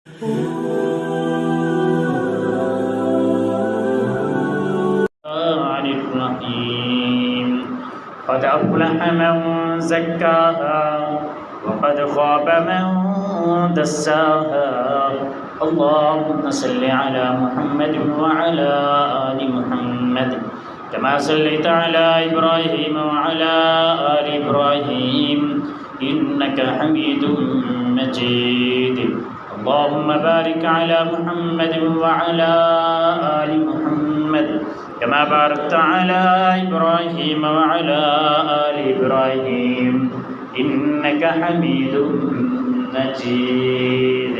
قد أفلح من زكاها وقد خاب من دساها اللهم صل على محمد وعلى آل محمد كما صليت على إبراهيم وعلى آل إبراهيم إنك حميد مجيد اللهم بارك على محمد وعلى آل محمد كما باركت على إبراهيم وعلى آل إبراهيم إنك حميد مجيد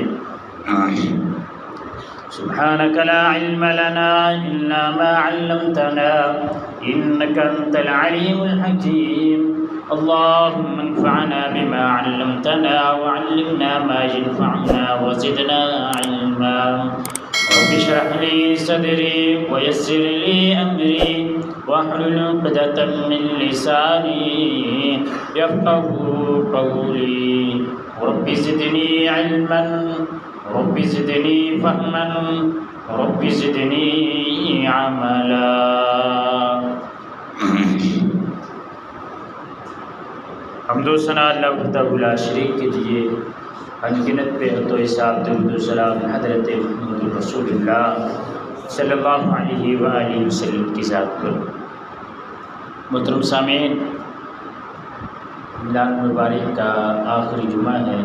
سبحانك لا علم لنا إلا ما علمتنا إنك أنت العليم الحكيم اللهم انفعنا بما علمتنا وعلمنا ما ينفعنا وزدنا علما رب اشرح لي صدري ويسر لي أمري واحلل عقدة من لساني يفقهوا قولي رب زدني علما رب زدني فهما رب زدني عملا حمد و ثنا اللہ وحدہ لا شریک کے لیے انگنت پہ تو حساب درود و سلام حضرت محمد رسول اللہ صلی اللہ علیہ وآلہ وسلم کی ذات پر۔ محترم سامعین، رمضان مبارک کا آخری جمعہ ہے۔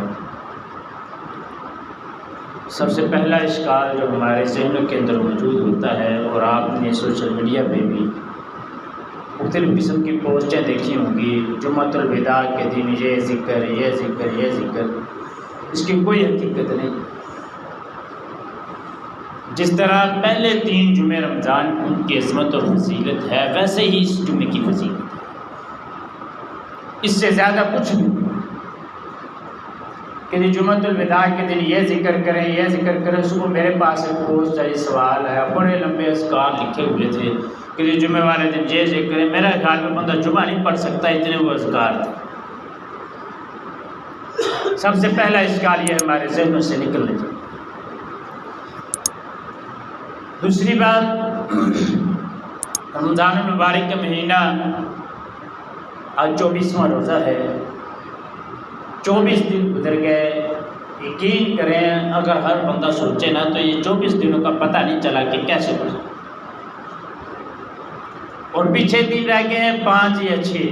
سب سے پہلا اشکال جو ہمارے ذہنوں کے اندر موجود ہوتا ہے، اور آپ نے سوشل میڈیا پہ بھی مختلف قسم کی پوسٹیں دیکھی ہوں گی، جمعۃ الوداع کے دن یہ ذکر یہ ذکر یہ ذکر، اس کی کوئی حقیقت نہیں۔ جس طرح پہلے 3 جمعے رمضان ان کی عظمت اور فضیلت ہے، ویسے ہی اس جمعے کی فضیلت ہے، اس سے زیادہ کچھ نہیں کہ جمعۃ الوداع کے دن یہ ذکر کریں یہ ذکر کریں۔ صبح میرے پاس ایک پوسٹ ہے، سوال ہے، بڑے لمبے اذکار لکھے ہوئے تھے کہ جمعے والے دن یہ ذکر کریں۔ میرا خیال میں بندہ جمعہ نہیں پڑھ سکتا، اتنے وہ اذکار تھے۔ سب سے پہلا اشکال یہ ہمارے ذہنوں سے نکلنے چاہیے۔ دوسری بات، رمضان المبارک کا مہینہ آج 24واں روزہ ہے، 24 دن گزر گئے۔ یقین کریں اگر ہر بندہ سوچے نا تو یہ 24 دنوں کا پتہ نہیں چلا کہ کیسے گزرے، اور پیچھے دن رہ گئے ہیں 5 یا 6۔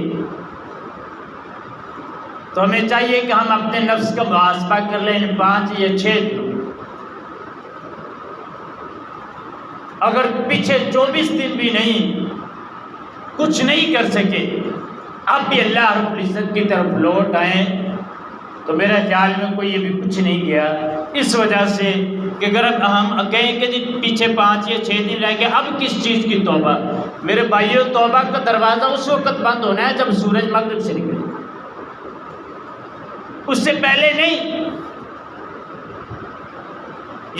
تو ہمیں چاہیے کہ ہم اپنے نفس کا محاسبہ کر لیں ان 5 یا 6 دنوں۔ اگر پیچھے 24 دن بھی نہیں کچھ نہیں کر سکے، اب بھی اللہ رب العزت کی طرف لوٹ آئیں، تو میرا خیال میں کوئی یہ بھی کچھ نہیں کیا۔ اس وجہ سے کہ اگر ہم کہیں کہ جی پیچھے 5 یا 6 دن رہ گئے، اب کس چیز کی توبہ؟ میرے بھائیو، توبہ کا دروازہ اس وقت بند ہونا ہے جب سورج مغرب سے نکلے، اس سے پہلے نہیں۔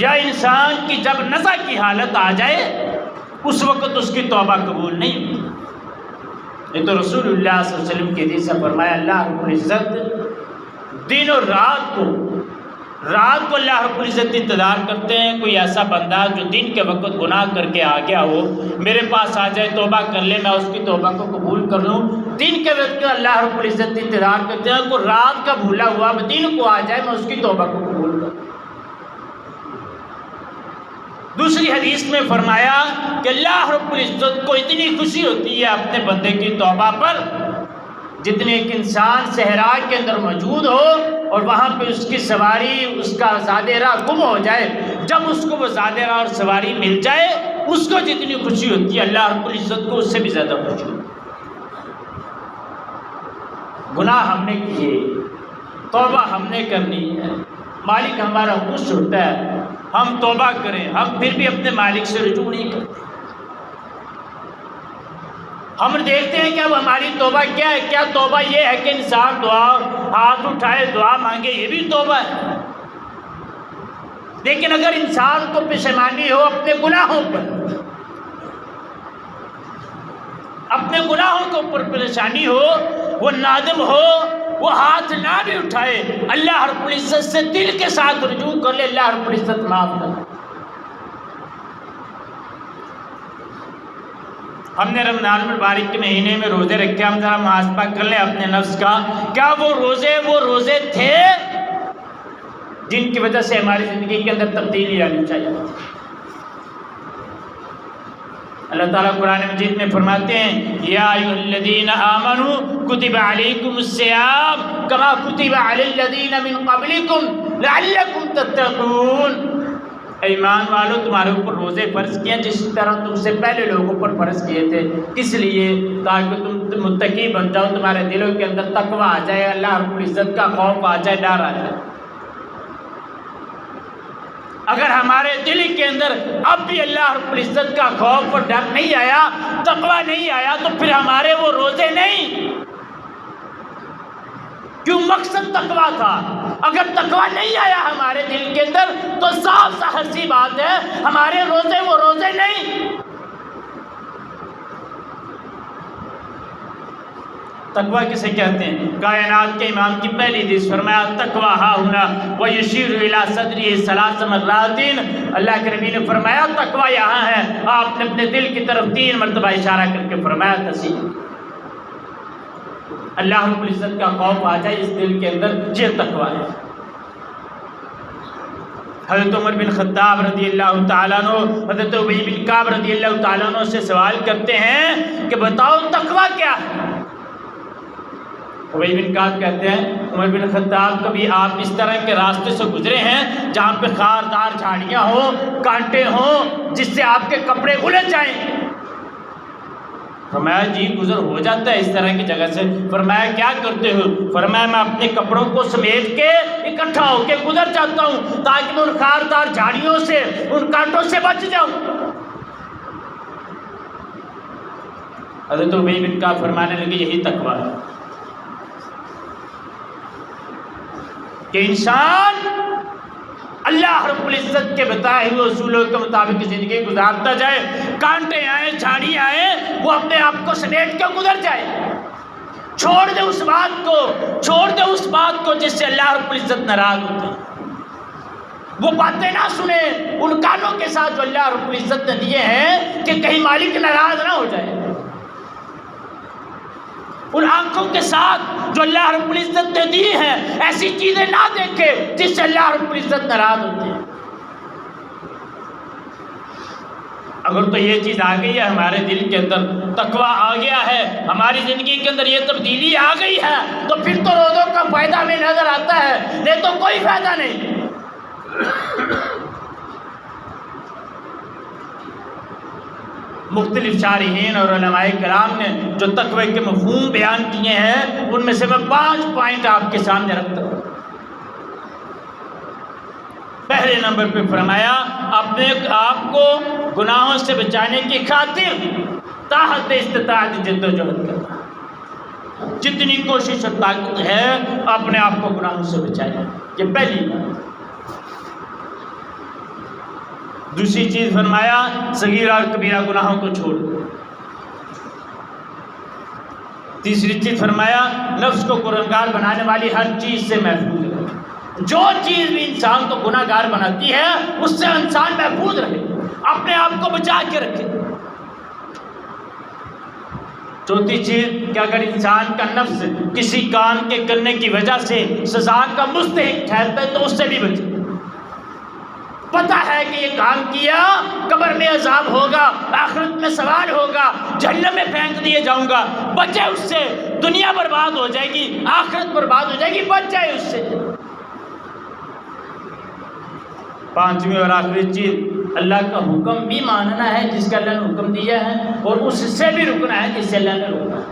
یا انسان کی جب نزع کی حالت آ جائے اس وقت اس کی توبہ قبول نہیں ہوتی۔ یہ تو رسول اللہ صلی اللہ علیہ وسلم کی حدیث سے فرمایا، اللہ رب العزت دن اور رات کو اللہ رب العزت انتظار کرتے ہیں کوئی ایسا بندہ جو دن کے وقت گناہ کر کے آ گیا ہو، میرے پاس آ جائے، توبہ کر لے، میں اس کی توبہ کو قبول کر لوں۔ دن کے وقت اللہ رب العزت انتظار کرتے ہیں کوئی رات کا بھولا ہوا دن کو آ جائے، میں اس کی توبہ کو قبول کروں۔ دوسری حدیث میں فرمایا کہ اللہ رب العزت کو اتنی خوشی ہوتی ہے اپنے بندے کی توبہ پر، جتنے ایک انسان صحرا کے اندر موجود ہو اور وہاں پہ اس کی سواری، اس کا زادِ راہ گم ہو جائے، جب اس کو وہ زادِ راہ اور سواری مل جائے، اس کو جتنی خوشی ہوتی ہے اللہ رب العزت کو اس سے بھی زیادہ خوشی ہوتی ہے۔ گناہ ہم نے کیے، توبہ ہم نے کرنی ہے، مالک ہمارا خوش ہوتا ہے، ہم توبہ کریں، ہم پھر بھی اپنے مالک سے رجوع نہیں کرتے۔ ہم دیکھتے ہیں کہ اب ہماری توبہ کیا ہے؟ کیا توبہ یہ ہے کہ انسان ہاتھ اٹھائے دعا مانگے؟ یہ بھی توبہ ہے۔ لیکن اگر انسان کو پشیمانی ہو اپنے گناہوں پر، اپنے گناہوں کے اوپر پریشانی ہو، وہ نادم ہو وہ ہاتھ نہ بھی اٹھائے، اللہ رب العزت سے دل کے ساتھ رجوع کر لے، اللہ رب العزت معاف کر۔ ہم نے رمضان المبارک کے مہینے میں روزے رکھے، ہم ذرا محاسبہ کر لیں اپنے نفس کا، کیا وہ روزے تھے جن کی وجہ سے ہماری زندگی کے اندر تبدیلی آنی چاہیے؟ اللہ تعالیٰ قرآن مجید میں فرماتے ہیں یا ایھا الذین آمنوا کتب علیکم الصیام کما کتب علی الذین من قبلکم لعلکم تتقون، ایمان والو تمہارے اوپر روزے فرض کیے جس طرح تم سے پہلے لوگوں پر فرض کیے تھے، کس لیے؟ تاکہ تم متقی بن جاؤ، تمہارے دلوں کے اندر تقوی آ جائے، اللہ رب العزت کا خوف آ جائے، ڈر آ جائے۔ اگر ہمارے دل کے اندر اب بھی اللہ رب العزت کا خوف اور ڈر نہیں آیا، تقوی نہیں آیا، تو پھر ہمارے وہ روزے نہیں۔ کیوں؟ مقصد تقوی تھا۔ اگر تقوی نہیں آیا ہمارے دل کے اندر تو صاف ظاہر سی بات ہے ہمارے روزے وہ روزے نہیں۔ تقوی کسے کہتے ہیں؟ کائنات کے امام کی پہلی حدیث فرمایا تقوی ہا ہونا ویشیر الی صدری ثلاث مرات، اللہ کے نبی نے فرمایا تقوی یہاں ہے، آپ نے اپنے دل کی طرف 3 مرتبہ اشارہ کر کے فرمایا تسلیم، اللہ رب العزت کا خوف آ جائے اس دل کے اندر، یہ تقوی ہے۔ حضرت عمر بن خطاب رضی اللہ تعالیٰ عنہ حضرت ابی بن کعب رضی اللہ تعالیٰ عنہ سے سوال کرتے ہیں کہ بتاؤ تقوی کیا ہے؟ ابی بن کعب کہتے ہیں عمر بن خطاب کبھی آپ اس طرح کے راستے سے گزرے ہیں جہاں پہ خاردار جھاڑیاں ہوں، کانٹے ہوں، جس سے آپ کے کپڑے الجھ جائیں؟ فرمایا جی گزر ہو جاتا ہے اس طرح کی جگہ سے۔ فرمایا کیا کرتے ہو؟ فرمایا میں اپنے کپڑوں کو سمیٹ کے اکٹھا ہو کے گزر جاتا ہوں تاکہ میں ان خاردار جھاڑیوں سے، ان کانٹوں سے بچ جاؤں۔ حضرت ابی بن کعب فرمانے لگے یہی تقویٰ ہے کہ انسان اللہ رب العزت کے بتائے ہوئے اصولوں کے مطابق زندگی گزارتا جائے، کانٹے آئیں، جھاڑی آئیں، وہ اپنے آپ کو سمیٹ کے گزر جائے، چھوڑ دے اس بات کو جس سے اللہ رب العزت ناراض ہوتے ہیں، وہ باتیں نہ سنے ان کانوں کے ساتھ جو اللہ رب العزت نے دیے ہیں کہ کہیں مالک ناراض نہ ہو جائے، ان آنکھوں کے ساتھ جو اللہ رب العزت نے دی ہیں ایسی چیزیں نہ دیکھے جس سے اللہ رب العزت ناراض ہوتے ہیں۔ اگر تو یہ چیز آ گئی ہے ہمارے دل کے اندر، تقویٰ آ گیا ہے ہماری زندگی کے اندر، یہ تبدیلی آ گئی ہے، تو پھر تو روزوں کا فائدہ ہمیں نظر آتا ہے، نہیں تو کوئی فائدہ نہیں۔ مختلف شارحین اور علماء کرام نے جو تقوی کے مفہوم بیان کیے ہیں ان میں سے میں 5 پوائنٹ آپ کے سامنے رکھتا ہوں۔ پہلے نمبر پہ فرمایا اپنے آپ کو گناہوں سے بچانے کی خاطر تحت استطاعت جد و جہد کرنا، جتنی کوشش اور طاقت ہے اپنے آپ کو گناہوں سے بچائیں، یہ پہلی بات۔ دوسری چیز فرمایا صغیرہ اور کبیرہ گناہوں کو چھوڑ۔ تیسری چیز فرمایا نفس کو گنہگار بنانے والی ہر چیز سے محفوظ رہے، جو چیز بھی انسان کو گناہ گار بناتی ہے اس سے انسان محفوظ رہے، اپنے آپ کو بچا کے رکھے۔ چوتھی چیز کہ اگر انسان کا نفس کسی کام کے کرنے کی وجہ سے سزا کا مستحق ٹھہرتا ہے تو اس سے بھی بچے، پتہ ہے کہ یہ کام کیا قبر میں عذاب ہوگا، آخرت میں سوال ہوگا، جہنم میں پھینک دیے جاؤں گا، بچے اس سے، دنیا برباد ہو جائے گی، آخرت برباد ہو جائے گی، بچ جائے اس سے۔ پانچویں اور آخری چیز اللہ کا حکم بھی ماننا ہے جس کا اللہ نے حکم دیا ہے، اور اس سے بھی رکنا ہے جس سے اللہ نے روکا ہے۔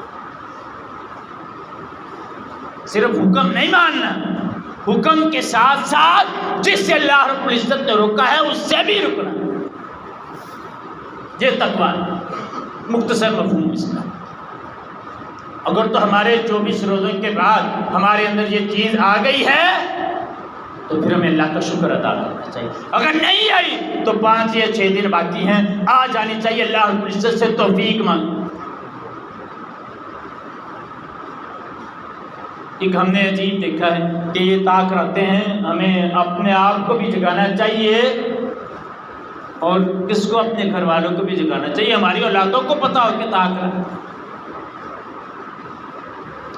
صرف حکم نہیں ماننا، حکم کے ساتھ ساتھ جس سے اللہ رب العزت نے روکا ہے اس سے بھی رکنا، یہ تقویٰ ہے مختصر مفہوم اس کا۔ اگر تو ہمارے 24 روزوں کے بعد ہمارے اندر یہ چیز آ گئی ہے تو پھر ہمیں اللہ کا شکر ادا کرنا چاہیے، اگر نہیں آئی تو 5 یا 6 دن باقی ہیں، آ جانی چاہیے، اللہ رب العزت سے توفیق مانگ۔ ایک ہم نے عجیب دیکھا ہے کہ یہ طاق رکھتے ہیں ہمیں اپنے آپ کو بھی جگانا چاہیے اور کس کو اپنے گھر والوں کو بھی جگانا چاہیے، ہماری اولادوں کو پتہ ہو کہ طاق رکھتے ہیں۔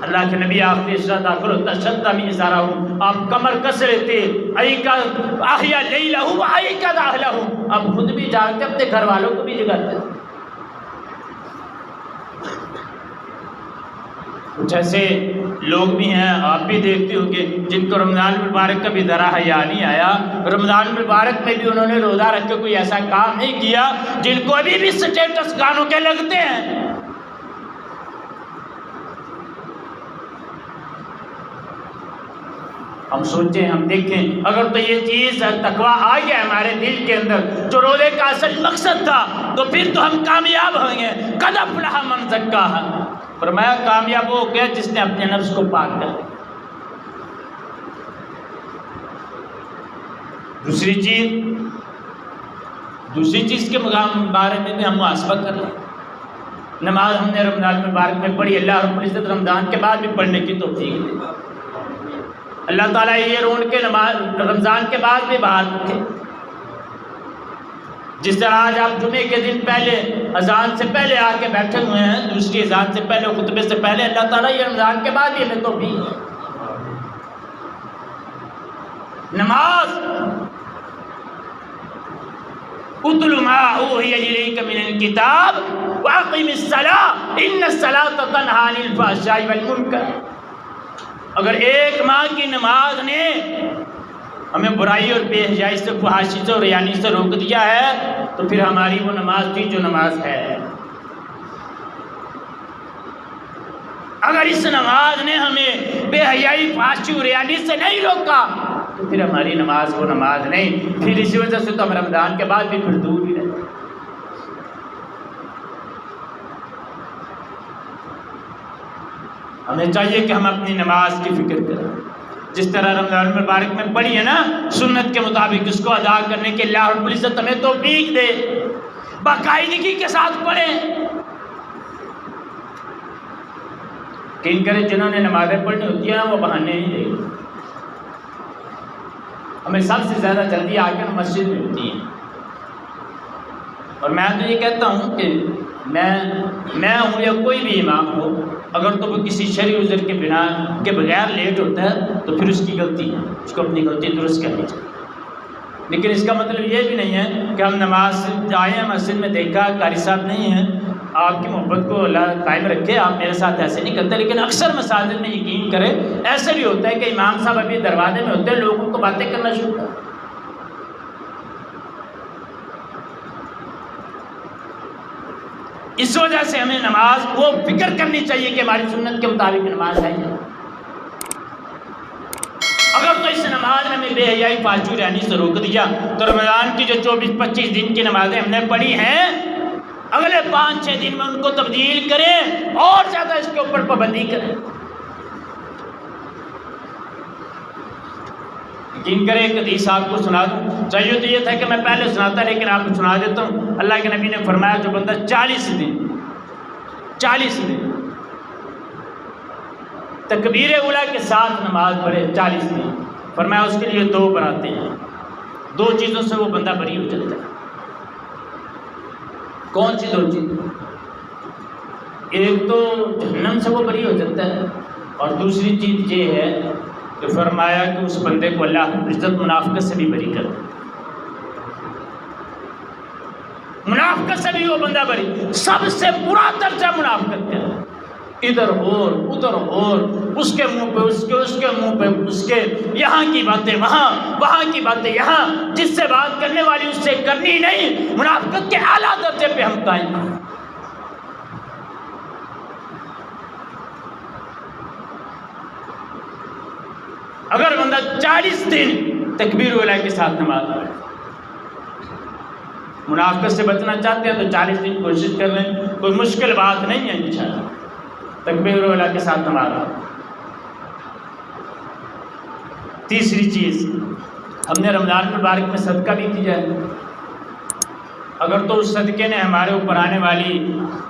اللہ کے نبی آخری اشرا داخل ہوتا شدہ من ازارہم، آپ کمر کس لیتے احیا لیلہ و ایقظ اہلہ، آپ خود بھی جاگتے اپنے گھر والوں کو بھی جگاتے۔ کچھ ایسے لوگ بھی ہیں آپ بھی دیکھتے ہوں گے جن کو رمضان المبارک کا بھی ذرا حیا نہیں آیا، رمضان المبارک میں بھی انہوں نے روزہ رکھ کے کوئی ایسا کام نہیں کیا، جن کو ابھی بھی سٹیٹس گانوں کے لگتے ہیں۔ ہم سوچیں، ہم دیکھیں، اگر تو یہ چیز تقویٰ آ گیا ہمارے دل کے اندر جو روزے کا اصل مقصد تھا، تو پھر تو ہم کامیاب ہوں گے۔ قد افلح من زکاہا، فرمایا کامیاب ہو گیا جس نے اپنے نفس کو پاک کر دیا۔ دوسری چیز کے بارے میں بھی ہم محاسبہ کر لیں۔ نماز ہم نے رمضان مبارک میں پڑھی، اللہ رب العزت رمضان کے بعد بھی پڑھنے کی توفیق دی۔ اللہ تعالیٰ یہ رون کے نماز رمضان کے بعد بھی بحال رکھے۔ جس طرح آج آپ جمعے کے دن پہلے اذان سے پہلے آ کے بیٹھے ہوئے ہیں، دوسری اذان سے پہلے خطبے سے پہلے، اللہ تعالیٰ یہ رمضان کے بعد بھی ہمیں توفیق دے۔ نماز اتل ما اوحی الیک من الکتاب واقم الصلاۃ ان الصلاۃ تنہی عن الفحشاء والمنکر۔ اگر ایک ماہ کی نماز نے ہمیں برائی اور بے حیائی سے، فحاشی سے اور ریانی سے روک دیا ہے، تو پھر ہماری وہ نماز تھی جو نماز ہے۔ اگر اس نماز نے ہمیں بے حیائی، فحاشی اور ریانی سے نہیں روکا، تو پھر ہماری نماز وہ نماز نہیں۔ پھر اسی وجہ سے تو ہم رمضان کے بعد بھی پھر دور ہی رہتے۔ ہمیں چاہیے کہ ہم اپنی نماز کی فکر کریں، جس طرح رمضان مبارک میں پڑھی ہے نا، سنت کے مطابق اس کو ادا کرنے کے اللہ رب العزت ہمیں توفیق دے، باقاعدگی کے ساتھ پڑھیں۔ کن کرے جنہوں نے نمازیں پڑھنی ہوتی ہیں وہ بہانے ہی دے۔ ہمیں سب سے زیادہ جلدی آ کر مسجد میں ہوتی ہیں، اور میں تو یہ کہتا ہوں کہ میں ہوں یا کوئی بھی امام ہو، اگر تو وہ کسی شرعی عذر کے بنا کے بغیر لیٹ ہوتا ہے تو پھر اس کی غلطی ہے، اس کو اپنی غلطی درست کرنی چاہیے۔ لیکن اس کا مطلب یہ بھی نہیں ہے کہ ہم نماز سے آئے ہیں مسجد میں دیکھا قاری صاحب نہیں ہیں، آپ کی محبت کو اللہ قائم رکھے، آپ میرے ساتھ ایسے نہیں کرتے۔ لیکن اکثر مساجد میں یقین کریں ایسے بھی ہوتا ہے کہ امام صاحب ابھی دروازے میں ہوتے ہیں، لوگوں کو باتیں کرنا شروع کرتے ہیں۔ اس وجہ سے ہمیں نماز وہ فکر کرنی چاہیے کہ ہماری سنت کے مطابق نماز ہے۔ اگر تو اس نماز نے ہمیں بے حیائی، فحاشی ریانی سے روک دیا، تو رمضان کی جو 24-25 دن کی نمازیں ہم نے پڑھی ہیں، اگلے 5-6 دن میں ان کو تبدیل کریں اور زیادہ اس کے اوپر پابندی کریں۔ یقین کریں ایک حدیث آپ کو سنا دوں، چاہیے تو یہ تھا کہ میں پہلے سناتا لیکن آپ کو سنا دیتا ہوں۔ اللہ کے نبی نے فرمایا جو بندہ 40 دن تکبیر اولیٰ کے ساتھ نماز پڑھے، 40 دن، فرمایا اس کے لیے 2 براتے ہیں، 2 چیزوں سے وہ بندہ بری ہو جاتا ہے۔ کون سی 2 چیز؟ ایک تو جہنم سے وہ بری ہو جاتا ہے، اور دوسری چیز یہ ہے کہ فرمایا کہ اس بندے کو اللہ رب العزت منافقت سے بھی بری کر دے۔ منافقت سے بھی وہ بندہ بری، سب سے برا درجہ منافقت کا ہے۔ ادھر اور ادھر اور، اس کے منہ پہ اس کے منہ پہ اس کے، یہاں کی باتیں وہاں، وہاں کی باتیں یہاں، جس سے بات کرنے والی اس سے کرنی نہیں۔ منافقت کے اعلیٰ درجے پہ ہم قائم ہیں۔ اگر بندہ 40 دن تکبیر اولیٰ کے ساتھ نماز پڑھے، منافقت سے بچنا چاہتے ہیں تو 40 دن کوشش کر لیں، کوئی مشکل بات نہیں ہے انشاءاللہ، تکبیر اولیٰ کے ساتھ نماز پڑھیں۔ تیسری چیز، ہم نے رمضان مبارک میں صدقہ بھی کیا ہے، اگر تو اس صدقے نے ہمارے اوپر آنے والی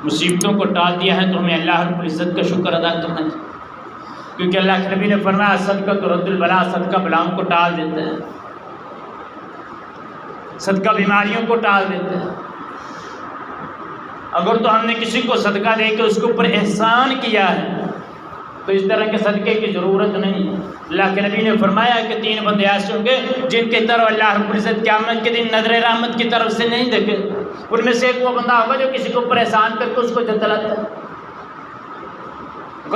مصیبتوں کو ٹال دیا ہے تو ہمیں اللہ رب العزت کا شکر ادا کرنا چاہیے۔ کیونکہ اللہ کے نبی نے فرمایا صدقہ تو رد البلا، صدقہ بلاؤں کو ٹال دیتا ہے، صدقہ بیماریوں کو ٹال دیتا ہے۔ اگر تو ہم نے کسی کو صدقہ دے کے اس کے اوپر احسان کیا ہے تو اس طرح کے صدقے کی ضرورت نہیں۔ اللہ کے نبی نے فرمایا کہ 3 بندے ایسے ہوں گے جن کی طرف اللہ رب العزت قیامت کے دن نظر رحمت کی طرف سے نہیں دیکھے۔ ان میں سے ایک وہ بندہ ہوگا جو کسی کے اوپر احسان کر کے اس کو جتلاتا ہے۔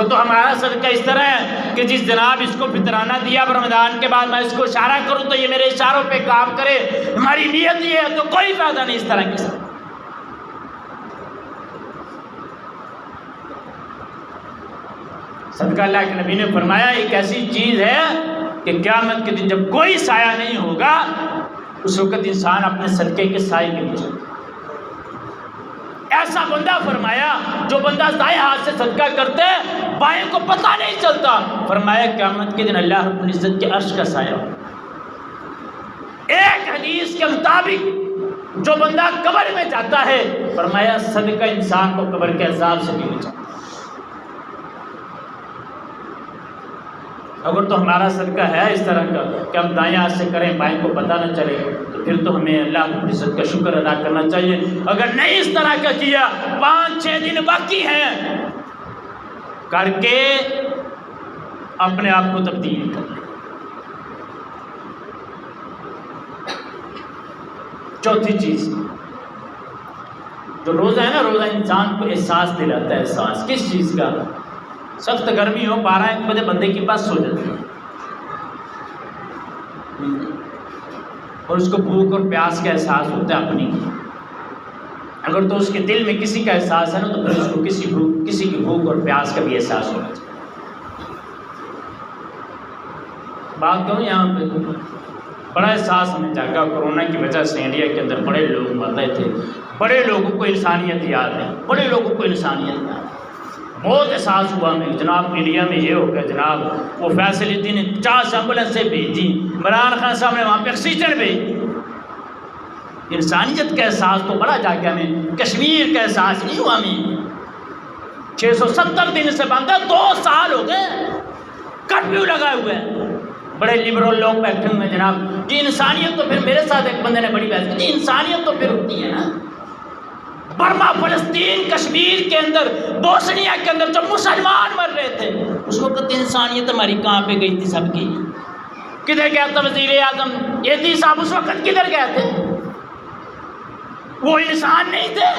تو ہمارا صدقہ اس طرح ہے کہ جس جناب اس کو فطرانہ دیا اب رمضان کے بعد میں اس کو اشارہ کروں تو یہ میرے اشاروں پہ کام کرے، ہماری نیت یہ ہے تو کوئی فائدہ نہیں اس طرح کے۔ صدقہ اللہ کے نبی نے فرمایا ایک ایسی چیز ہے کہ قیامت کے دن جب کوئی سایہ نہیں ہوگا اس وقت انسان اپنے صدقے کے سائے کے نیچے۔ ایسا بندہ فرمایا جو بندہ دائیں ہاتھ سے صدقہ کرتے بائیں کو پتہ نہیں چلتا، فرمایا قیامت کے دن اللہ رب العزت کے عرش کا سایہ ہو۔ ایک حدیث کے مطابق جو بندہ قبر میں جاتا ہے فرمایا صدقہ انسان کو قبر کے عذاب سے بھی بچاتا۔ اگر تو ہمارا صدقہ ہے اس طرح کا کہ ہم دائیں ہاتھ سے کریں بائیں کو پتہ نہ چلے تو پھر تو ہمیں اللہ رب العزت کا شکر ادا کرنا چاہیے۔ اگر نہیں اس طرح کا کیا 5-6 دن باقی ہیں کر کے اپنے آپ کو تبدیل کر لیں۔ چوتھی چیز جو روزہ ہے نا، روزہ انسان کو احساس دلاتا ہے۔ احساس کس چیز کا؟ سخت گرمی ہو 12-1 بجے بندے کے پاس سو جاتے ہیں اور اس کو بھوک اور پیاس کا احساس ہوتا ہے اپنی۔ اگر تو اس کے دل میں کسی کا احساس ہے نا تو پھر اس کو کسی کی بھوک اور پیاس کا بھی احساس ہونا چاہیے۔ بات کروں یہاں پہ بڑا احساس ہمیں جاگا کورونا کی وجہ سے انڈیا کے اندر بڑے لوگ مر رہے تھے، بڑے لوگوں کو انسانیت یاد ہے، بڑے لوگوں کو انسانیت یاد ہے۔ بہت احساس ہوا ہمیں جناب انڈیا میں یہ ہو گیا جناب وہ فیصل الدین نے 50 ایمبولینسیں بھیجی، عمران خان صاحب نے وہاں پہ آکسیجن بھیجی۔ انسانیت کا احساس تو بڑا جا گیا ہمیں، کشمیر کا احساس نہیں ہوا ہمیں۔ 670 دن سے بند ہے، 2 سال ہو گئے، کرفیو لگا ہوا ہے، بڑے لبرل لوگ بیٹھے ہوئے ہیں جناب جی۔ انسانیت تو پھر میرے ساتھ ایک بندے نے بڑی بحث کی، انسانیت تو پھر ہوتی ہے نا۔ برما، فلسطین، کشمیر کے اندر، بوسنیا کے اندر جب مسلمان مر رہے تھے اس وقت انسانیت ہماری کہاں پہ گئی تھی؟ سب کی کدھر گیا تھا وزیر اعظم ایدھی صاحب؟ اس وقت کدھر گئے تھے؟ وہ انسان نہیں تھے؟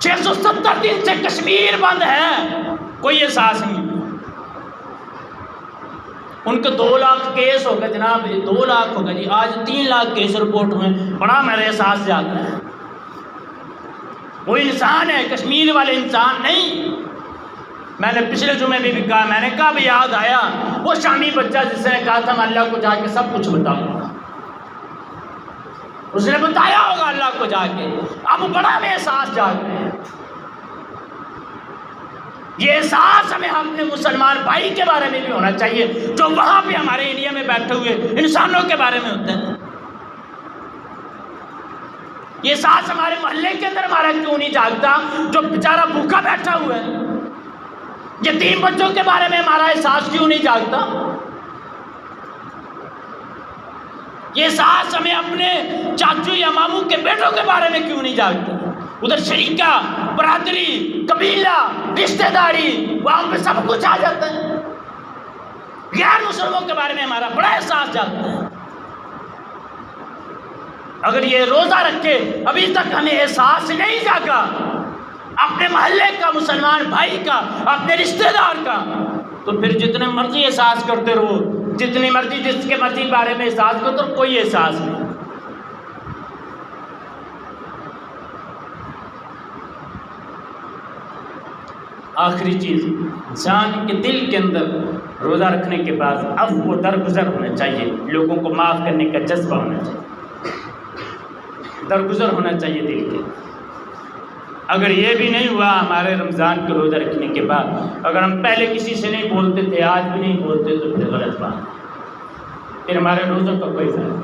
670 دن سے کشمیر بند ہے، کوئی احساس نہیں۔ ان کے 2 لاکھ کیس ہو گئے جناب، 2 لاکھ ہو گئے جی، آج 3 لاکھ کیس رپورٹ ہوئے، بڑا میرے احساس جاتا ہے۔ وہ انسان ہے، کشمیر والے انسان نہیں۔ میں نے پچھلے جمعے میں بھی کہا، میں نے کہا بھی یاد آیا وہ شامی بچہ جس نے کہا تھا میں اللہ کو جا کے سب کچھ بتاؤں گا، اس نے بتایا ہوگا اللہ کو جا کے۔ اب بڑا میں احساس جاگ رہے ہیں، یہ احساس ہمیں اپنے مسلمان بھائی کے بارے میں بھی ہونا چاہیے جو وہاں پہ ہمارے انڈیا میں بیٹھے ہوئے انسانوں کے بارے میں ہوتا ہے۔ یہ احساس ہمارے محلے کے اندر ہمارا کیوں نہیں جاگتا جو بیچارہ بھوکا بیٹھا ہوا ہے؟ یتیم بچوں کے بارے میں ہمارا احساس کیوں نہیں جاگتا؟ یہ احساس ہمیں اپنے چاچو یا ماموں کے بیٹوں کے بارے میں کیوں نہیں جاگتا؟ ادھر شریکہ، برادری، قبیلہ، رشتہ داری، وہاں پہ سب کچھ آ جاتا ہے۔ غیر مسلموں کے بارے میں ہمارا بڑا احساس جاگتا ہے۔ اگر یہ روزہ رکھے ابھی تک ہمیں احساس نہیں جاگا اپنے محلے کا، مسلمان بھائی کا، اپنے رشتہ دار کا، تو پھر جتنے مرضی احساس کرتے رہو، جتنی مرضی جس کے مرضی بارے میں احساس کرو تو کوئی احساس نہیں۔ آخری چیز، انسان کے دل کے اندر روزہ رکھنے کے بعد اب وہ درگزر ہونا چاہیے، لوگوں کو معاف کرنے کا جذبہ ہونا چاہیے، درگزر ہونا چاہیے دل کے۔ اگر یہ بھی نہیں ہوا ہمارے رمضان کے روزہ رکھنے کے بعد، اگر ہم پہلے کسی سے نہیں بولتے تھے آج بھی نہیں بولتے تو پھر غلط بات، پھر ہمارے روزوں کا کوئی فائدہ۔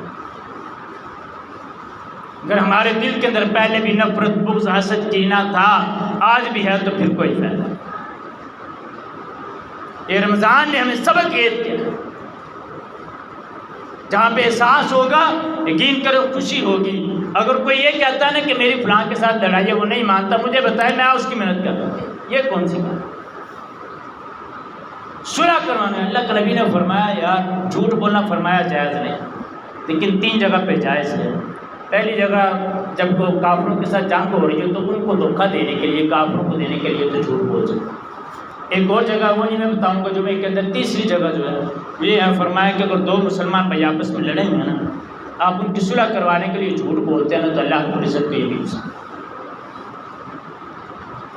اگر ہمارے دل کے اندر پہلے بھی نفرت، بغض، حسد، کینہ تھا، آج بھی ہے تو پھر کوئی فائدہ۔ یہ رمضان نے ہمیں سبق عید کیا، جہاں پہ احساس ہوگا یقین کرو خوشی ہوگی۔ اگر کوئی یہ کہتا ہے نا کہ میری فلاں کے ساتھ لڑائی ہے، وہ نہیں مانتا، مجھے بتائے میں اس کی محنت کرتا ہوں، یہ کون سی بات؟ صلح کروانا ہے۔ اللہ کے نبی نے فرمایا یار جھوٹ بولنا فرمایا جائز نہیں، لیکن 3 جگہ پہ جائز ہے۔ پہلی جگہ جب وہ کافروں کے ساتھ جنگ ہو رہی ہے تو ان کو دھوکہ دینے کے لیے، کافروں کو دینے کے لیے تو جھوٹ بول سکتے۔ ایک اور جگہ وہ نہیں میں بتاؤں گا جمعے کے اندر۔ تیسری جگہ جو ہے یہ ہے فرمایا کہ اگر 2 مسلمان بھائی آپس میں لڑیں گے نا، آپ ان کی صلح کروانے کے لیے جھوٹ بولتے ہیں نا، تو اللہ رب العزت کو یہ بھی پسند۔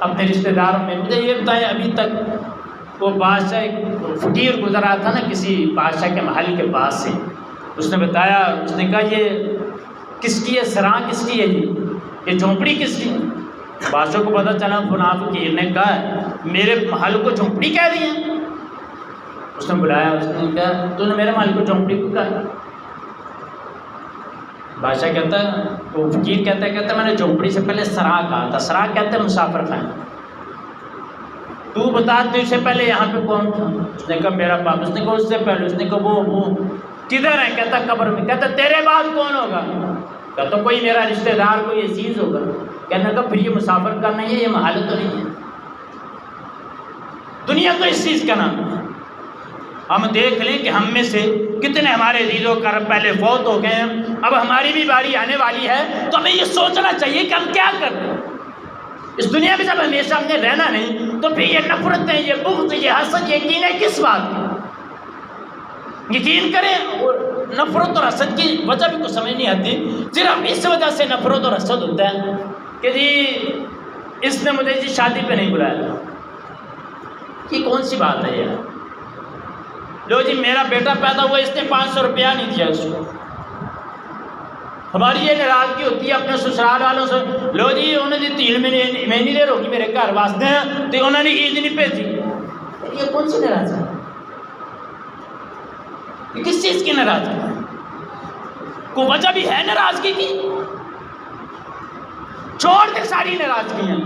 اپنے رشتہ داروں میں مجھے یہ بتائیں، ابھی تک وہ بادشاہ ایک فقیر گزرا تھا نا کسی بادشاہ کے محل کے پاس سے، اس نے بتایا، اس نے کہا یہ کس کی ہے، سراں کس کی ہے، یہ جھونپڑی کس کی؟ بادشاہ کو پتہ چلا، فلاں فقیر نے کہا میرے محل کو جھونپڑی کہہ دی ہے۔ اس نے بلایا، اس نے کہا تو نے میرے محل کو جھونپڑی کو کہا؟ بادشاہ کہتا ہے، وہ فقیر کہتا ہے میں نے جھونپڑی سے پہلے سراں کہا تھا۔ سراں کہتے ہیں مسافر خانے۔ تو بتا تو سے پہلے یہاں پہ کون تھا؟ اس نے کہا میرا باپ۔ اس نے کہا اس سے پہلے؟ اس نے کہا وہ کدھر ہے؟ کہتا قبر میں۔ کہتا تیرے بعد کون ہوگا؟ کہتا کوئی میرا رشتہ دار، کوئی عزیز ہوگا۔ کہنے کا پھر یہ مسافر کا نہیں ہے، یہ محل تو نہیں ہے، دنیا تو اس چیز کا نام ہے۔ ہم دیکھ لیں کہ ہم میں سے کتنے ہمارے عزیز و کرب پہلے فوت ہو گئے ہیں، اب ہماری بھی باری آنے والی ہے، تو ہمیں یہ سوچنا چاہیے کہ ہم کیا کر رہے ہیں اس دنیا میں۔ جب ہمیشہ ہم نے رہنا نہیں تو پھر یہ نفرتیں، یہ بغض، یہ حسد، یہ کینہ کس بات کی؟ یقین کریں نفرت اور حسد کی وجہ بھی کچھ سمجھ نہیں آتی، صرف اس وجہ سے نفرت اور حسد ہوتا ہے کہ جی اس نے مجھے جی شادی پہ نہیں بلایا، یہ کون سی بات ہے یار؟ لو جی میرا بیٹا پیدا ہوا، اس نے 500 روپیہ نہیں دیا اس کو۔ ہماری یہ ناراضگی ہوتی ہے اپنے سسرال والوں سے، لو جی انہوں نے تین مہینے دیر ہوگی میرے گھر واسطے ہیں تو انہوں نے عید نہیں بھیجی۔ یہ کون سی ناراضگی ہے؟ یہ کس چیز کی ناراضگی ہے؟ کوئی وجہ بھی ہے ناراضگی کی؟ چھوڑ دے ساری ناراضگیاں،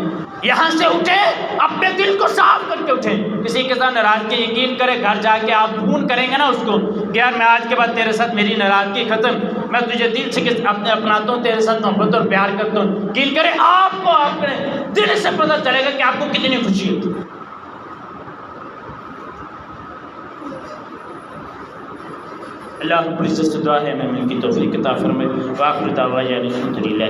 یہاں سے اٹھے اپنے دل کو صاف کر کے اٹھے۔ کسی کے ساتھ ناراضگی یقین کرے گھر جا کے آپ فون کریں گے نا اس کو کہ یار میں آج کے بعد تیرے ساتھ میری ناراضگی ختم، میں تجھے دل سے اپنے اپناتا ہوں، تیرے ساتھ محبت اور پیار کرتا ہوں، یقین کرے آپ کو اپنے دل سے پتہ چلے گا کہ آپ کو کتنی خوشی ہوتی ہے۔ اللہ رب العزت سے دعا ہے ہمیں مل کی توفیق عطا فرمائے۔ وآخر دعوانا الحمدللہ۔